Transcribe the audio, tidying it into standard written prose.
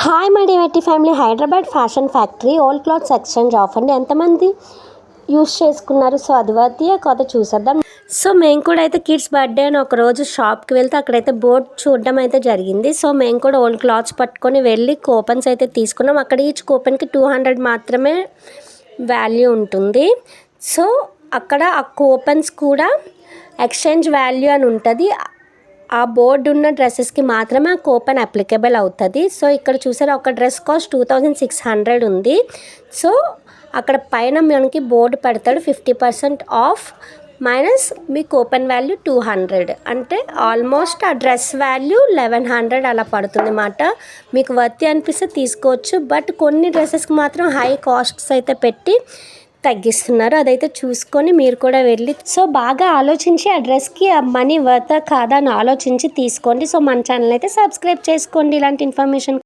Hi my డివైటీ family. Hyderabad fashion factory old clothes exchange offer అండి. ఎంతమంది యూస్ చేసుకున్నారు? సో అది కొత్త చూసేద్దాం. సో మేము కూడా అయితే కిడ్స్ బర్త్డే అని ఒకరోజు షాప్కి వెళ్తే అక్కడైతే బోర్డ్ చూడడం అయితే జరిగింది. సో మేము కూడా ఓల్డ్ క్లాత్స్ పట్టుకొని వెళ్ళి కూపన్స్ అయితే తీసుకున్నాం. అక్కడ ఈచ్ కూపన్కి 200 మాత్రమే వాల్యూ ఉంటుంది. సో అక్కడ ఆ కూపన్స్ కూడా ఎక్స్చేంజ్ వాల్యూ అని ఉంటుంది. ఆ బోర్డు ఉన్న డ్రెస్సెస్కి మాత్రమే ఆ కూపన్ అప్లికేబుల్ అవుతుంది. సో ఇక్కడ చూసారా, ఒక డ్రెస్ కాస్ట్ 2600 ఉంది. సో అక్కడ పైన మనకి బోర్డు పెడతాడు 50% of minus me coupon value 200, అంటే ఆల్మోస్ట్ ఆ డ్రెస్ వాల్యూ 1100 అలా పడుతుంది అన్నమాట. మీకు వర్తి అనిపిస్తే తీసుకోవచ్చు, బట్ కొన్ని డ్రెస్సెస్కి మాత్రం హై కాస్ట్స్ అయితే పెట్టి తగ్గిస్తున్నారు. అదైతే చూసుకొని మీరు కూడా వెళ్ళి సో బాగా ఆలోచించి ఆ డ్రెస్కి ఆ మనీ వర్తా కాదా అని ఆలోచించి తీసుకోండి. సో మన ఛానల్ అయితే సబ్స్క్రైబ్ చేసుకోండి ఇలాంటి ఇన్ఫర్మేషన్